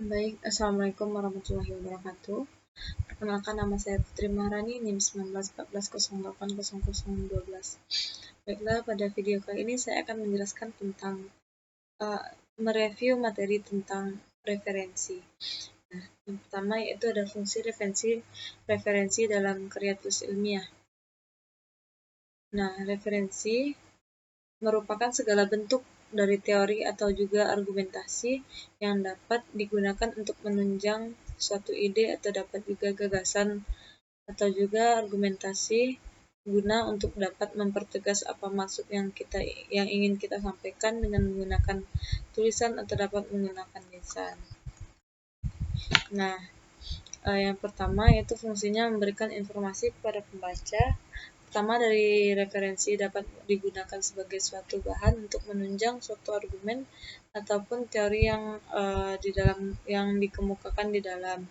Baik, Assalamualaikum warahmatullahi wabarakatuh. Perkenalkan, nama saya Putri Maharani, NIM 1914080012. Baiklah, pada video kali ini saya akan menjelaskan tentang mereview materi tentang referensi. Nah, yang pertama yaitu ada fungsi referensi dalam karya tulis ilmiah. Nah, referensi merupakan segala bentuk dari teori atau juga argumentasi yang dapat digunakan untuk menunjang suatu ide atau dapat juga gagasan atau juga argumentasi guna untuk dapat mempertegas apa maksud yang ingin kita sampaikan dengan menggunakan tulisan atau dapat menggunakan lisan. Nah, yang pertama yaitu fungsinya memberikan informasi kepada pembaca. Pertama, dari referensi dapat digunakan sebagai suatu bahan untuk menunjang suatu argumen ataupun teori yang dikemukakan di dalam.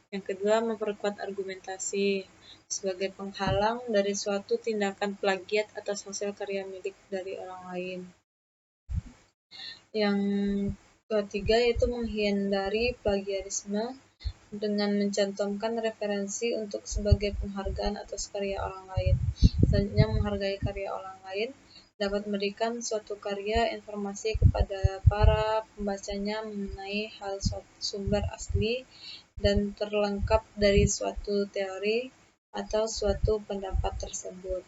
Yang kedua, memperkuat argumentasi sebagai penghalang dari suatu tindakan plagiat atas hasil karya milik dari orang lain. Yang ketiga yaitu menghindari plagiarisme dengan mencantumkan referensi untuk sebagai penghargaan atas karya orang lain. Selanjutnya, menghargai karya orang lain dapat memberikan suatu karya informasi kepada para pembacanya mengenai hal suatu sumber asli dan terlengkap dari suatu teori atau suatu pendapat tersebut.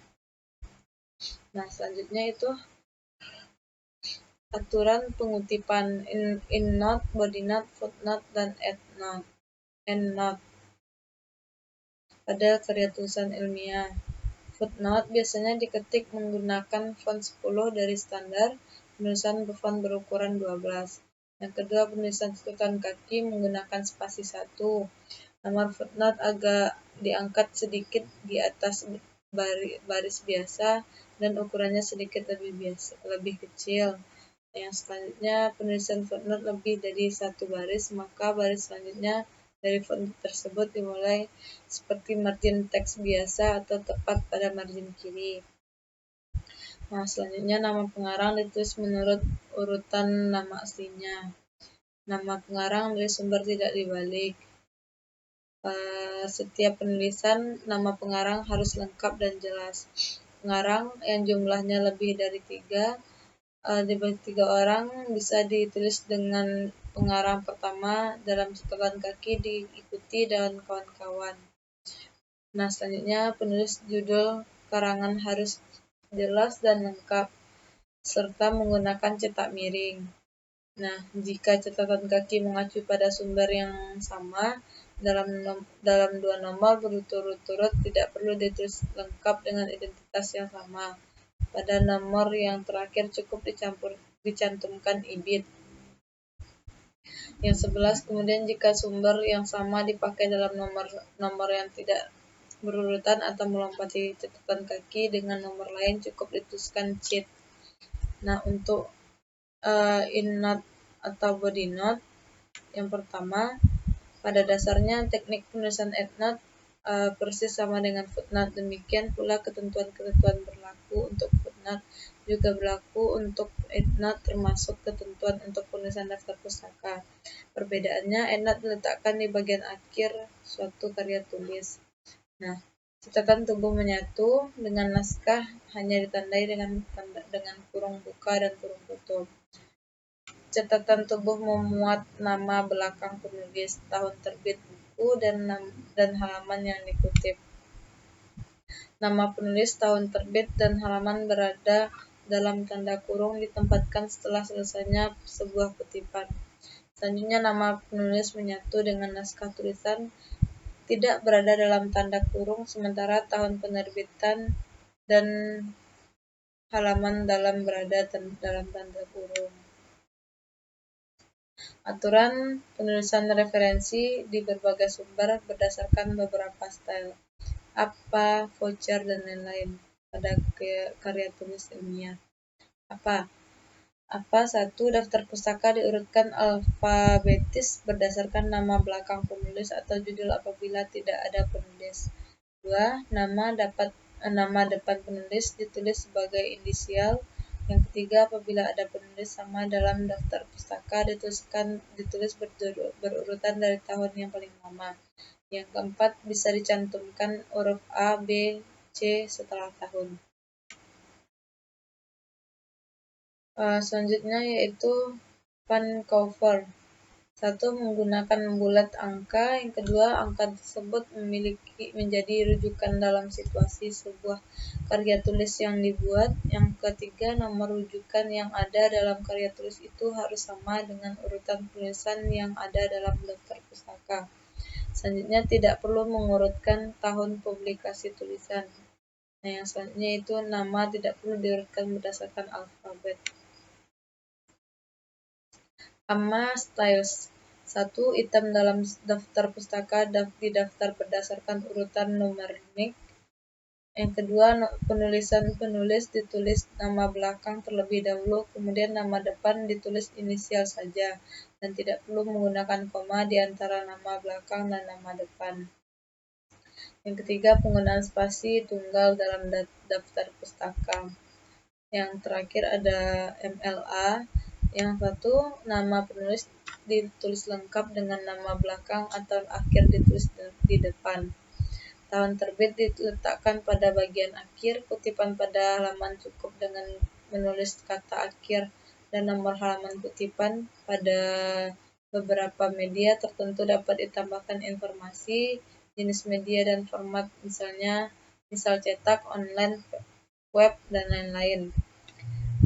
Nah, selanjutnya itu aturan pengutipan endnote, bodynote, footnote, dan endnote pada karya tulisan ilmiah. Footnote biasanya diketik menggunakan font 10 dari standar, penulisan font berukuran 12. Yang kedua, penulisan catatan kaki menggunakan spasi 1. Nomor footnote agak diangkat sedikit di atas baris biasa dan ukurannya sedikit lebih kecil. Yang selanjutnya, penulisan footnote lebih dari satu baris, maka baris selanjutnya dari font tersebut dimulai seperti margin teks biasa atau tepat pada margin kiri. Nah, selanjutnya nama pengarang ditulis menurut urutan nama aslinya. Nama pengarang dari sumber tidak dibalik. Setiap penulisan nama pengarang harus lengkap dan jelas. Pengarang yang jumlahnya lebih dari 3 orang bisa ditulis dengan pengarang pertama dalam catatan kaki diikuti dan kawan-kawan. Nah, selanjutnya penulis judul karangan harus jelas dan lengkap serta menggunakan cetak miring. Nah, jika catatan kaki mengacu pada sumber yang sama dalam 2 nomor berturut-turut, tidak perlu ditulis lengkap dengan identitas yang sama. Pada nomor yang terakhir cukup dicantumkan ibid. Yang 11, kemudian jika sumber yang sama dipakai dalam nomor yang tidak berurutan atau melompati catatan kaki dengan nomor lain, cukup dituliskan cheat. Nah, untuk endnote atau bodynote, yang pertama, pada dasarnya teknik penulisan endnote persis sama dengan footnote. Demikian pula ketentuan-ketentuan berlaku untuk footnote juga berlaku untuk endnote, termasuk ketentuan untuk penulisan daftar pustaka. Perbedaannya, endnote diletakkan di bagian akhir suatu karya tulis. Nah, catatan tubuh menyatu dengan naskah hanya ditandai dengan kurung buka dan kurung tutup. Catatan tubuh memuat nama belakang penulis, tahun terbit buku, dan halaman yang dikutip. Nama penulis, tahun terbit, dan halaman berada dalam tanda kurung ditempatkan setelah selesainya sebuah kutipan. Selanjutnya, nama penulis menyatu dengan naskah tulisan tidak berada dalam tanda kurung, sementara tahun penerbitan dan halaman berada dalam tanda kurung. Aturan penulisan referensi di berbagai sumber berdasarkan beberapa style, apa, voucher, dan lain-lain pada karya tulis ilmiah. Apa 1. Daftar pustaka diurutkan alfabetis berdasarkan nama belakang penulis atau judul apabila tidak ada penulis. 2. Nama depan penulis ditulis sebagai inisial Yang ketiga, apabila ada penulis sama dalam daftar pustaka, ditulis berurutan dari tahun yang paling lama. Yang keempat, bisa dicantumkan huruf A, B, C setelah tahun. Selanjutnya yaitu font cover. Satu, menggunakan bulat angka. Yang kedua, angka tersebut menjadi rujukan dalam situasi sebuah karya tulis yang dibuat. Yang ketiga, nomor rujukan yang ada dalam karya tulis itu harus sama dengan urutan penulisan yang ada dalam daftar pustaka. Selanjutnya, tidak perlu mengurutkan tahun publikasi tulisan. Nah, yang selanjutnya itu nama tidak perlu diurutkan berdasarkan alfabet. Amma styles. 1. Item dalam daftar pustaka didaftar berdasarkan urutan numerik. Yang kedua, penulis ditulis nama belakang terlebih dahulu, kemudian nama depan ditulis inisial saja, dan tidak perlu menggunakan koma di antara nama belakang dan nama depan. Yang ketiga, penggunaan spasi tunggal dalam daftar pustaka. Yang terakhir ada MLA. Yang satu, nama penulis ditulis lengkap dengan nama belakang atau akhir ditulis di depan. Tahun terbit diletakkan pada bagian akhir. Kutipan pada halaman cukup dengan menulis kata akhir dan nomor halaman kutipan. Pada beberapa media tertentu dapat ditambahkan informasi, jenis media dan format, misal cetak, online, web, dan lain-lain.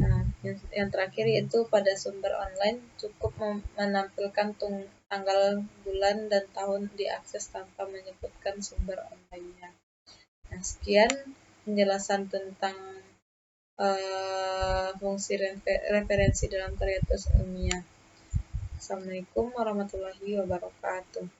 Nah, yang terakhir yaitu pada sumber online cukup menampilkan tanggal, bulan, dan tahun diakses tanpa menyebutkan sumber online-nya. Nah, sekian penjelasan tentang fungsi referensi dalam karya tulis ilmiah. Assalamualaikum warahmatullahi wabarakatuh.